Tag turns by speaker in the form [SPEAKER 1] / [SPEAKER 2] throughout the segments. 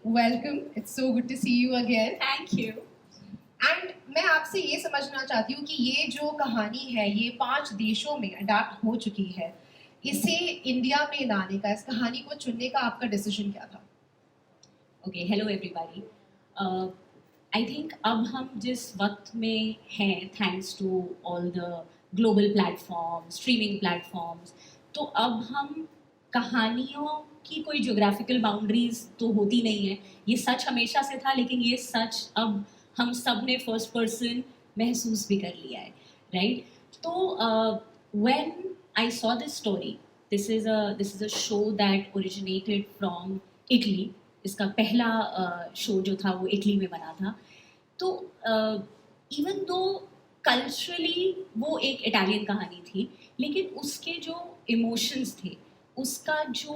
[SPEAKER 1] Welcome. It's so good to see you again.
[SPEAKER 2] Thank you.
[SPEAKER 1] And मैं आपसे ये समझना चाहती हूँ कि ये जो कहानी है ये 5 देशों में अडाप्ट हो चुकी है, इसे इंडिया में लाने का, इस कहानी को चुनने का आपका डिसीजन क्या था?
[SPEAKER 2] Okay, hello everybody. I think अब हम जिस वक्त में हैं, thanks to all the global platforms, streaming platforms, तो अब हम कहानियों की कोई geographical boundaries तो होती नहीं है. ये सच हमेशा से था, लेकिन ये सच अब हम सब ने first person महसूस भी कर लिया है, right? तो when I saw this story, this is a show that originated from Italy. इसका पहला शो जो था वो इटली में बना था. तो इवन दो कल्चरली वो एक इटालियन कहानी थी, लेकिन उसके जो इमोशंस थे, उसका जो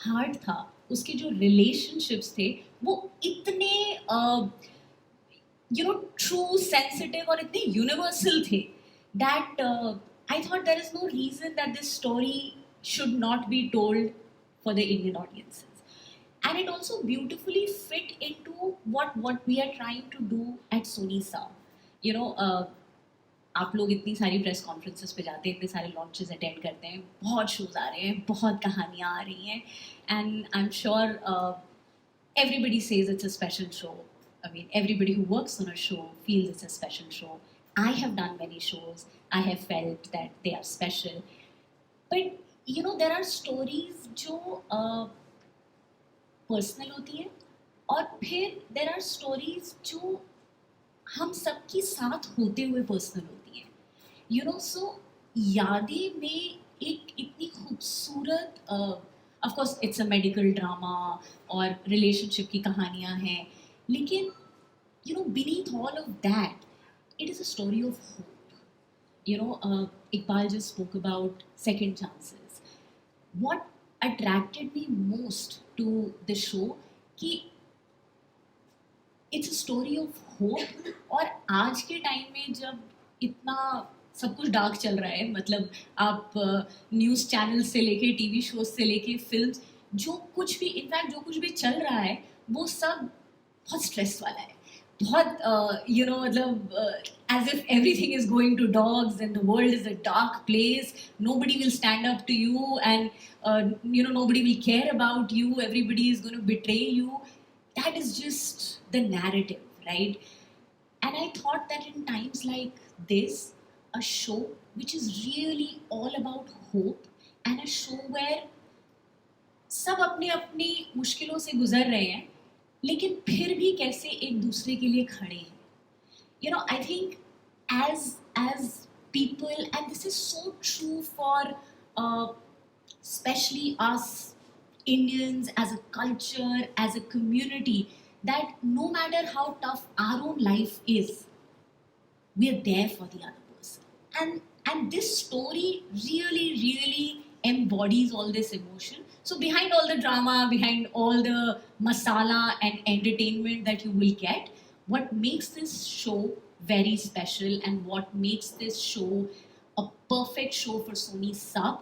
[SPEAKER 2] हार्ट था, उसके जो रिलेशनशिप्स थे, वो इतने ट्रू, सेंसिटिव और इतने यूनिवर्सल थे that I thought there is no reason that this story should not be told for the Indian audiences. And it also beautifully fit into what we are trying to do at Sony Sound. You know, आप लोग इतनी सारी press conferences पे जाते हैं, इतने सारे launches attend करते हैं, बहुत शोज आ रहे हैं, बहुत कहानियाँ आ रही हैं, and I am sure everybody says it's a special show. I mean, everybody who works on a show feels it's a special show. I have done many shows. I have felt that they are special. But you know, there are stories जो personal होती है, और फिर there are stories जो हम सबके साथ होते हुए पर्सनल होती हैं. यू नो, सो यादें में एक इतनी खूबसूरत, of course it's a medical drama और रिलेशनशिप की कहानियाँ हैं, लेकिन you know beneath all of that it is a story of hope. You know, Iqbal just spoke about second chances. What attracted me most to the show कि it's a story of hope. और आज के time में जब इतना सब कुछ dark चल रहा है, मतलब आप न्यूज़ चैनल से लेके टीवी शोज से लेके फिल्म्स, जो कुछ भी, इनफैक्ट जो कुछ भी चल रहा है वो सब बहुत स्ट्रेस वाला है, बहुत यू नो, मतलब as if everything is going to dogs and the world is a dark place. Nobody will stand up to you, and you know, nobody will care about you. Everybody is going to betray you. That is just the narrative, right? And I thought that in times like this, a show which is really all about hope, and a show where सब अपनी अपनी मुश्किलों से गुजर रहे हैं, लेकिन फिर भी कैसे एक दूसरे के लिए खड़े हैं. You know, I think as people, and this is so true for especially us Indians as a culture, as a community, that no matter how tough our own life is, we are there for the other person. And this story really embodies all this emotion. So behind all the drama, behind all the masala and entertainment that you will get, what makes this show very special and what makes this show a perfect show for Sony Sub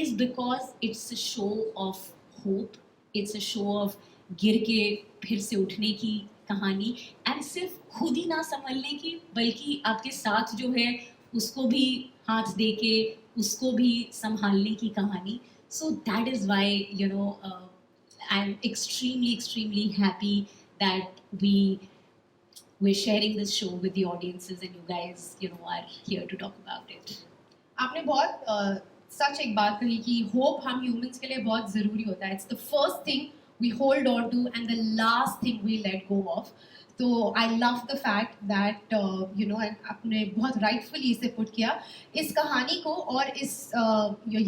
[SPEAKER 2] is because it's a show of hope. It's a show of गिर के फिर से उठने की कहानी, and सिर्फ खुद ही ना संभलने की, बल्कि आपके साथ जो है उसको भी हाथ दे के उसको भी संभालने की कहानी. So that is why, you know, I'm extremely happy that we're sharing this show with the audiences, and you guys, you know, are here to talk about it.
[SPEAKER 1] आपने बहुत सच एक बात कही कि होप हम ह्यूमंस के लिए बहुत ज़रूरी होता है. It's the first thing we hold on to and the last thing we let go of. तो I love the fact that you know, and आपने बहुत rightfully इसे पुट किया. इस कहानी को और इस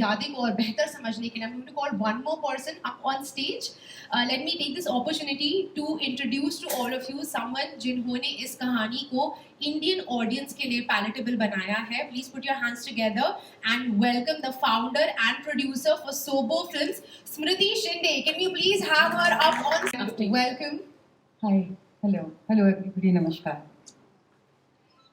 [SPEAKER 1] यादें को और बेहतर समझने के लिए I'm going to call one more person up on stage. Let me take this opportunity to introduce to all of you someone जिन्होंने इस कहानी को Indian audience के लिए palatable बनाया है. Please put your hands together and welcome the founder and producer for Sobo Films, Smriti Shinde. Can you please have her up on stage? Welcome.
[SPEAKER 3] Hi. Hello everybody, नमस्कार.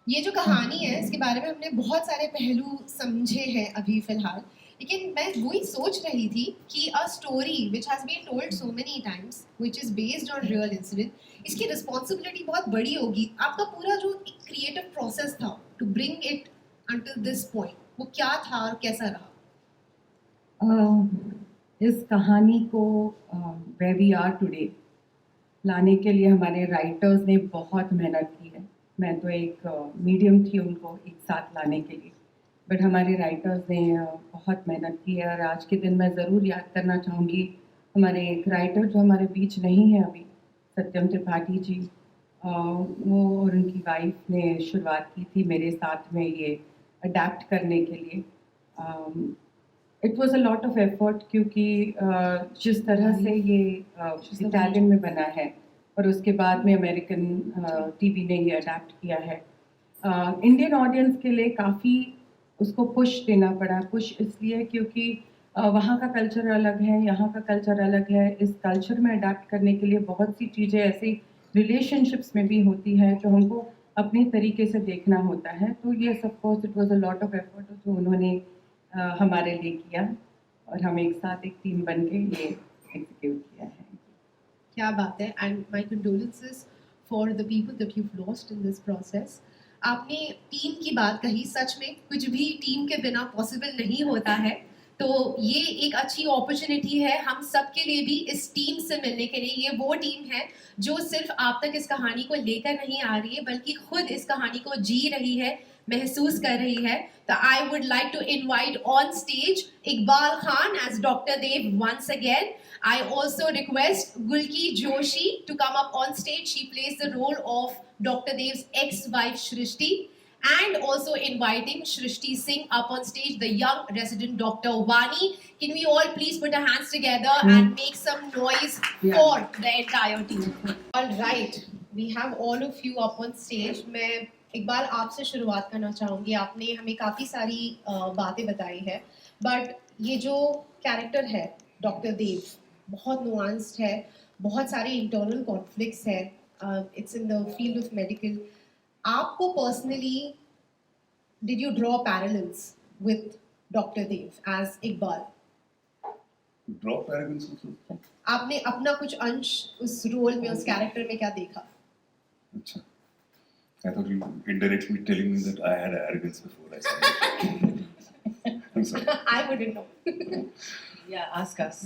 [SPEAKER 1] ये जो कहानी है इसके बारे में हमने बहुत सारे पहलू समझे हैं अभी फ़िलहाल, लेकिन मैं वही सोच रही थी कि a story which has been told so many times which is based on real incident, इसकी रिस्पॉन्सिबिलिटी बहुत बड़ी होगी। आपका पूरा जो क्रिएटिव प्रोसेस था to bring it until this point, वो क्या था और कैसा रहा?
[SPEAKER 3] इस कहानी को वेयर वी आर टुडे लाने के लिए हमारे राइटर्स ने बहुत मेहनत की है। मैं तो एक मीडियम थी उनको एक साथ लाने के लिए, बट हमारे राइटर्स ने बहुत मेहनत की है। और आज के दिन मैं ज़रूर याद करना चाहूँगी हमारे एक राइटर जो हमारे बीच नहीं है अभी, सत्यम त्रिपाठी जी। वो और उनकी वाइफ ने शुरुआत की थी मेरे साथ में ये अडेप्ट करने के लिए। It was a lot of effort क्योंकि जिस तरह से ये इटालियन में बना है और उसके बाद में अमेरिकन टीवी ने ये अडेप्ट किया है, इंडियन ऑडियंस के लिए काफ़ी उसको पुश देना पड़ा। पुश इसलिए क्योंकि वहाँ का कल्चर अलग है, यहाँ का कल्चर अलग है। इस कल्चर में अडेप्ट करने के लिए बहुत सी चीज़ें ऐसी रिलेशनशिप्स में भी होती हैं जो हमको अपने तरीके से देखना होता है। तो ये of course it was a lot of effort जो उन्होंने हमारे लिए किया और हम एक साथ एक टीम बन के ये एग्जीक्यूट किया है।
[SPEAKER 1] क्या बात है, and my condolences for the people that you lost in this process. आपने टीम की बात कही, सच में कुछ भी टीम के बिना पॉसिबल नहीं होता है। तो ये एक अच्छी अपॉर्चुनिटी है हम सब के लिए भी इस टीम से मिलने के लिए। ये वो टीम है जो सिर्फ आप तक इस कहानी को लेकर नहीं आ रही है, बल्कि खुद इस कहानी को जी रही है, महसूस कर रही है। तो I would like to invite on stage Iqbal Khan as doctor Dev once again. I also request Gulki Joshi to come up on stage. She plays the role of Dr. Dev's ex-wife Shrishti, and also inviting Shrishti Singh up on stage, the young resident Dr. Vani. Can we all please put our hands together and make some noise for the entire team? All right, we have all of you up on stage. मैं इकबाल आपसे शुरुआत करना चाहूँगी। आपने हमें काफ़ी सारी बातें बताई है, बट ये जो कैरेक्टर है डॉक्टर देव बहुत नुआंस्ड है, बहुत सारे इंटरनल कॉन्फ्लिक्ट्स है। It's in the field of medical. आपको personally did you draw parallels with doctor Dev as Iqbal?
[SPEAKER 4] Draw parallels मतलब?
[SPEAKER 1] आपने अपना कुछ अंश उस रोल में, उस कैरेक्टर में क्या देखा?
[SPEAKER 4] अच्छा, I thought you were indirectly telling me that I had arrogance before I started. I'm sorry.
[SPEAKER 1] I wouldn't know.
[SPEAKER 3] Yeah, ask us.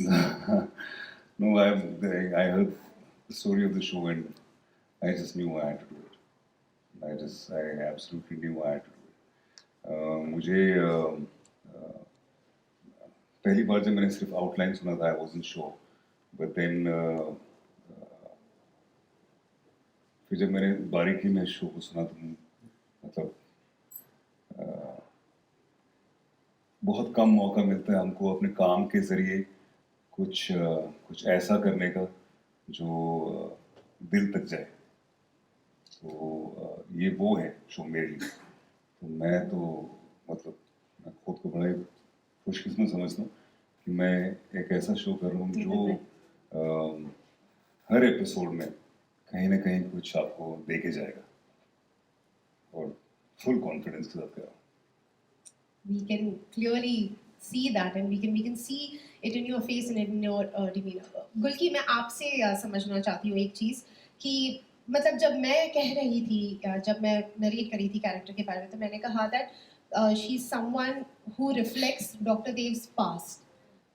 [SPEAKER 4] No, I heard the story of the show and I just knew I had to do it. I absolutely knew I had to do it. मुझे पहली बार जब मैंने सिर्फ outline सुना था, I wasn't sure. But then फिर जब मैंने बारीकी में शो को सुना तो मतलब बहुत कम मौका मिलता है हमको अपने काम के ज़रिए कुछ ऐसा करने का जो दिल तक जाए। तो ये वो है शो मेरे लिए। तो मैं तो मतलब मैं खुद को बड़ा ही खुशकिस्मत समझता हूँ कि मैं एक ऐसा शो कर रहा हूँ जो हर एपिसोड में कहीं ना कहीं कुछ आपको देके जाएगा और फुल कॉन्फिडेंस के साथ कर रहा हूँ।
[SPEAKER 1] We can clearly see that, and we can see it in your face and in your demeanor. गुल्की, मैं आपसे समझना चाहती हूँ एक चीज़ कि मतलब जब मैं कह रही थी, जब मैं नरेट करी थी कैरेक्टर के बारे में, तो मैंने कहा that she is someone who reflects Dr. Dev's past,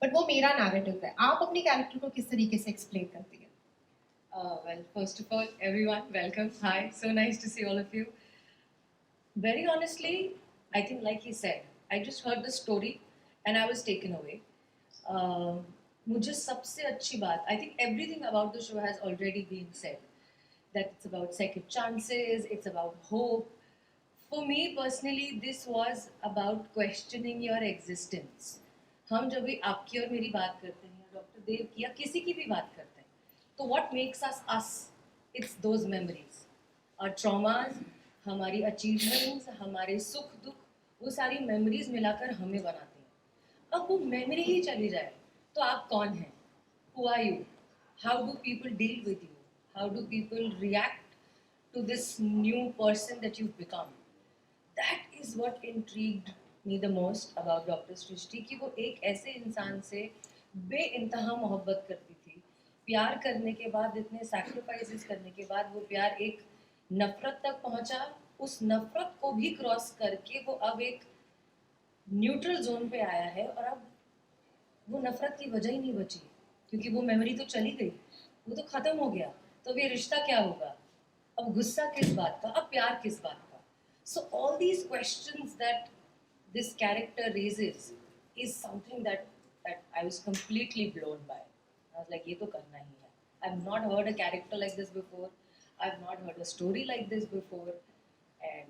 [SPEAKER 1] but वो मेरा narrative है। आप अपने कैरेक्टर को किस तरीके से एक्सप्लेन करती हैं?
[SPEAKER 5] Well, first of all, everyone, welcome. Hi, so nice to see all of you. Very honestly, I think, like he said, I just heard the story and I was taken away. मुझे सबसे अच्छी बात, I think everything about the show has already been said. That it's about second chances, it's about hope. For me personally, this was about questioning your existence. हम जब भी आपकी और मेरी बात करते हैं, डॉक्टर देव की या किसी की भी बात करते हैं, तो what makes us us? It's those memories. Our traumas, हमारी achievements, हमारे सुख दुख, वो सारी memories मिलाकर हमें बनाती हैं। अब वो memory ही चली जाए, तो आप कौन हैं? Who are you? How do people deal with you? How do people react to this new person that you've become? That is what intrigued me the most about doctor Srishti कि वो एक ऐसे इंसान से बेइंतहा मोहब्बत करती थी. प्यार करने के बाद, इतने सैक्रिफाइसेस करने के बाद वो प्यार एक नफरत तक पहुंचा. उस नफरत को भी क्रॉस करके वो अब एक न्यूट्रल जोन पे आया है और अब वो नफरत की वजह ही नहीं बची, क्योंकि वो मेमोरी तो चली गई, वो तो खत्म हो गया. तो अब ये रिश्ता क्या होगा, अब गुस्सा किस बात का, अब प्यार किस बात का. So all these questions that this character raises is something that I was completely blown by. I was like ये तो करना ही है. I have not heard a character like this before, I have not heard a story like this before, and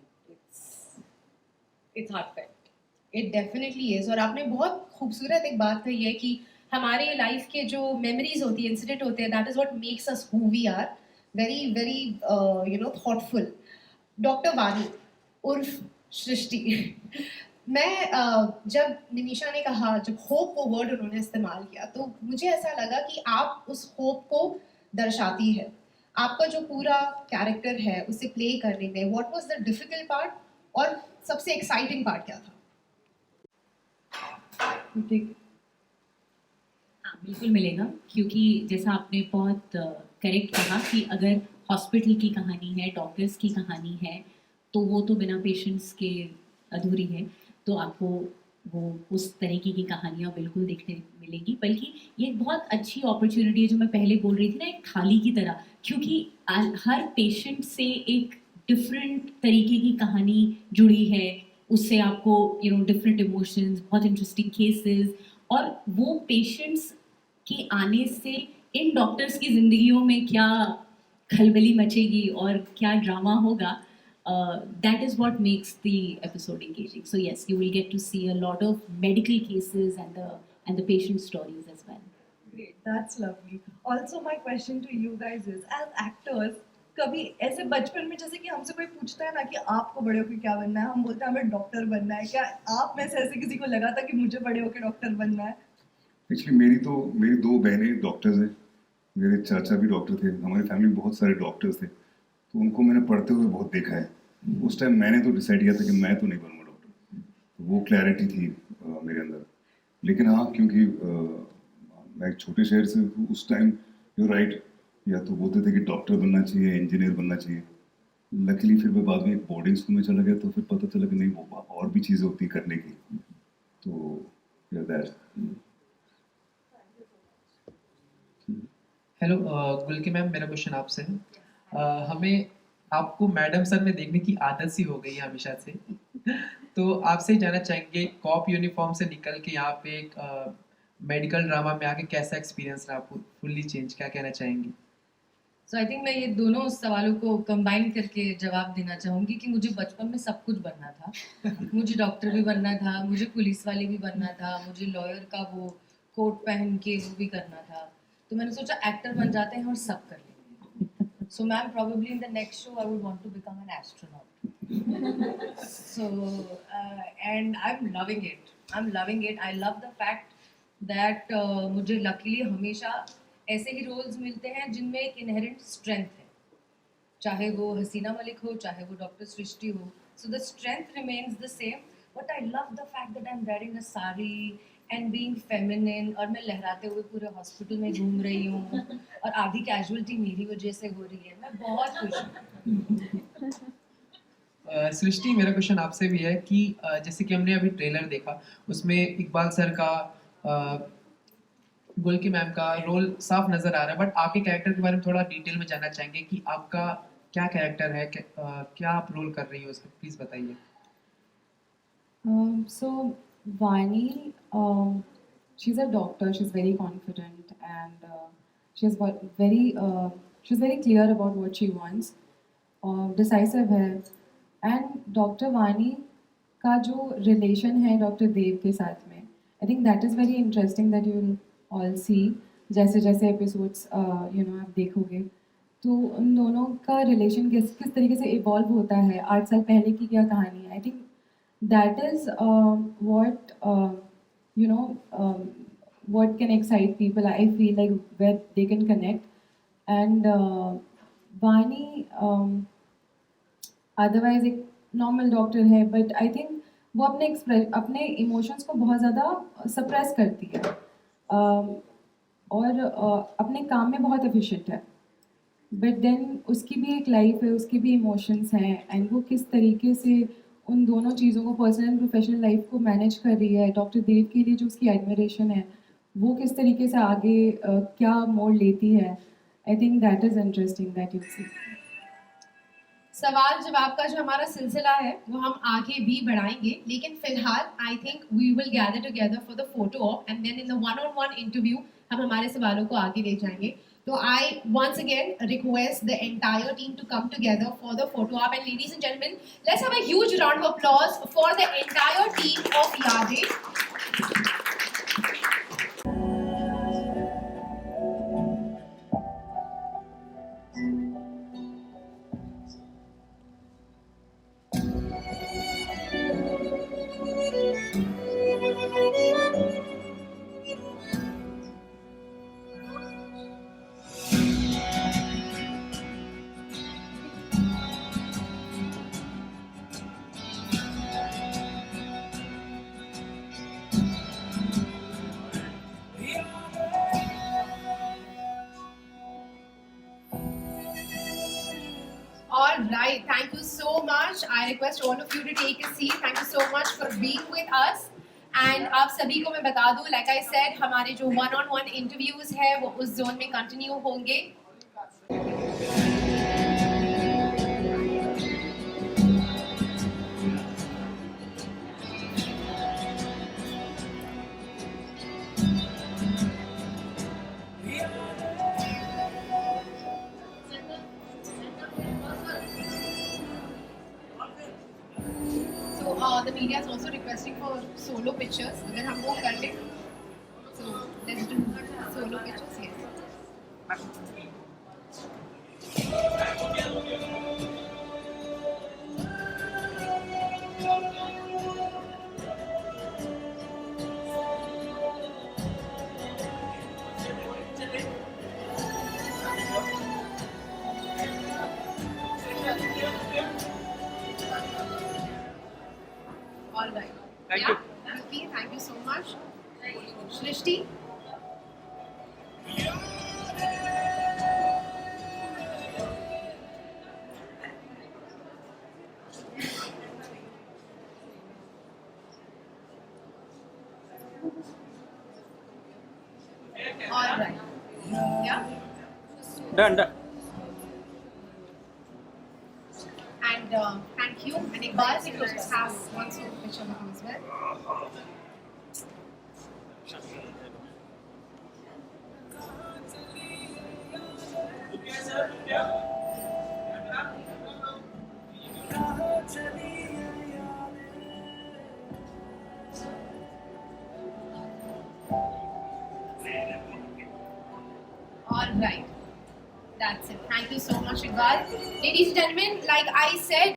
[SPEAKER 5] it's heartfelt.
[SPEAKER 1] It definitely is. और आपने बहुत खूबसूरत एक बात कही है कि हमारे लाइफ के जो मेमोरीज होती है, इंसिडेंट होते हैं, that is what makes us who we are. Very very thoughtful. Doctor Vani उर्फ सृष्टि. मैं जब निमिषा ने कहा, जब होप वो वर्ड उन्होंने इस्तेमाल किया, तो मुझे ऐसा लगा कि आप उस होप को दर्शाती है. आपका जो पूरा कैरेक्टर है उसे प्ले करने में what was the difficult part और सबसे एक्साइटिंग पार्ट क्या था?
[SPEAKER 3] ठीक.
[SPEAKER 2] हाँ बिल्कुल मिलेगा, क्योंकि जैसा आपने बहुत करेक्ट कहा कि अगर हॉस्पिटल की कहानी है, डॉक्टर्स की कहानी है, तो वो तो बिना पेशेंट्स के अधूरी है. तो आपको वो उस तरीके की कहानियाँ बिल्कुल देखने मिलेगी. बल्कि ये एक बहुत अच्छी अपॉर्चुनिटी है, जो मैं पहले बोल रही थी ना, एक थाली की तरह, क्योंकि हर पेशेंट से एक डिफरेंट तरीके की कहानी जुड़ी है. उससे आपको डिफरेंट इमोशंस, बहुत इंटरेस्टिंग केसेस, और वो पेशेंट्स के आने से इन डॉक्टर्स की ज़िंदगियों में क्या खलबली मचेगी और क्या ड्रामा होगा. That is what makes the episode engaging. So yes, you will get to see a lot of medical cases and the patient stories as well.
[SPEAKER 6] Great, that's lovely. Also, my question to you guys is, as actors, कभी ऐसे बचपन में जैसे कि हमसे कोई पूछता है ना कि आपको बड़े होकर क्या बनना है, हम बोलते हैं हमें डॉक्टर बनना है. क्या आप में से ऐसे किसी को लगा था कि मुझे बड़े होकर डॉक्टर बनना है?
[SPEAKER 4] एक्चुअली मेरी 2 बहनें डॉक्टर्स हैं. मेरे चाचा भी डॉक्टर थे. हमारी फैमिली में बहुत सारे डॉक्टर्स थे, तो उनको मैंने पढ़ते हुए बहुत देखा है. उस टाइम मैंने तो डिसाइड किया था कि मैं तो नहीं बनूंगा डॉक्टर. वो क्लैरिटी थी मेरे अंदर. लेकिन हाँ, क्योंकि मैं एक छोटे शहर से हूँ, उस टाइम यू राइट, या तो बोलते थे कि डॉक्टर बनना चाहिए, इंजीनियर बनना चाहिए. लकीली फिर मैं बाद में एक बोर्डिंग स्कूल में चला गया, तो फिर पता चला कि नहीं, वो और भी चीज़ें होती करने की. तो या दैट.
[SPEAKER 7] हेलो गुलकी मैम, मेरा क्वेश्चन आपसे है. हमें आपको मैडम सर में देखने की आदत सी हो गई है हमेशा से. तो आपसे ही जानना चाहेंगे, कॉप यूनिफॉर्म से निकल के यहाँ पे एक मेडिकल ड्रामा में आके कैसा एक्सपीरियंस रहा आपको? फुल्ली चेंज, क्या कहना चाहेंगी?
[SPEAKER 5] सो आई थिंक मैं ये दोनों सवालों को कंबाइन करके जवाब देना चाहूँगी कि मुझे बचपन में सब कुछ बनना था. मुझे डॉक्टर भी बनना था, मुझे पुलिस वाले भी बनना था, मुझे लॉयर का वो कोट पहन के वो भी करना था. तो मैंने सोचा एक्टर बन जाते हैं और सब कर लेंगे. So ma'am, probably in the next show I would want to become an astronaut. So and I'm loving it. I love the fact that मुझे luckily हमेशा ऐसे ही रोल्स मिलते हैं जिनमें एक इनहेरेंट स्ट्रेंथ है, चाहे वो हसीना मलिक हो, चाहे वो डॉक्टर सृष्टि हो. So the strength remains the same, but I love the fact that I am wearing a sari and being feminine, और मैं लहराते हुए पूरे हॉस्पिटल में घूम रही हूँ, और आधी कैजुअलिटी मेरी वजह से हो रही है. मैं बहुत खुश हूँ.
[SPEAKER 7] सृष्टि, मेरा क्वेश्चन आपसे भी है कि जैसे कि हमने अभी ट्रेलर देखा, उसमें इकबाल सर का, गुलकी मैम का रोल साफ नज़र आ रहा है, बट आपके कैरेक्टर के बारे में थोड़ा डिटेल में जानना चाहेंगे कि आपका क्या कैरेक्टर है, क्या आप रोल कर रही हो उसमें, प्लीज़ बताइए.
[SPEAKER 8] So Vani, she's a doctor. She's very confident and she's very clear about what she wants. Decisive है. And Dr. Vani का जो relation है Dr. देव के साथ में, I think that is very interesting that you will all see. जैसे जैसे episodes आप देखोगे, तो उन दोनों का relation किस तरीके से evolve होता है. 8 साल पहले की क्या कहानी है. I think that is what what can excite people. I feel like where they can connect. And Vani otherwise एक normal doctor है, but I think वो अपने इमोशंस को बहुत ज़्यादा सप्रेस करती है और अपने काम में बहुत एफिशिएंट है, बट देन उसकी भी एक लाइफ है, उसके भी इमोशंस हैं, एंड वो किस तरीके से उन दोनों चीज़ों को, पर्सनल एंड प्रोफेशनल लाइफ को मैनेज कर रही है। डॉक्टर देव के लिए जो उसकी एडमिरेशन है वो किस तरीके से आगे क्या मोड़ लेती है। I think that is interesting that you see.
[SPEAKER 1] सवाल जवाब का जो हमारा सिलसिला है वो हम आगे भी बढ़ाएंगे, लेकिन फिलहाल I think we will gather together for the photo op and then in the one on one interview हम हमारे सवालों को आगे ले जाएंगे। तो I once again request the entire team to come together for the photo op and ladies and gentleman, let's have a huge round of applause for the entire team of Yaadein. All right, thank you so much. I request all of you to take a seat. Thank you so much for being with us. And आप सभी को मैं बता दूं, like I said, हमारे जो one on one interviews है वो उस जोन में कंटिन्यू होंगे। The media is also requesting for solo pictures. अगर हम वो कर लें, so let's do solo pictures. Yes. All right.
[SPEAKER 7] Thank you.
[SPEAKER 1] Vicky, thank you so much. Shrishti. All right. Yeah.
[SPEAKER 9] Done.
[SPEAKER 1] And thank you. And Iqbal Singh has one solo picture with you as well. All right. That's it. Thank you so much, Iqbal. Ladies and gentlemen, like I said,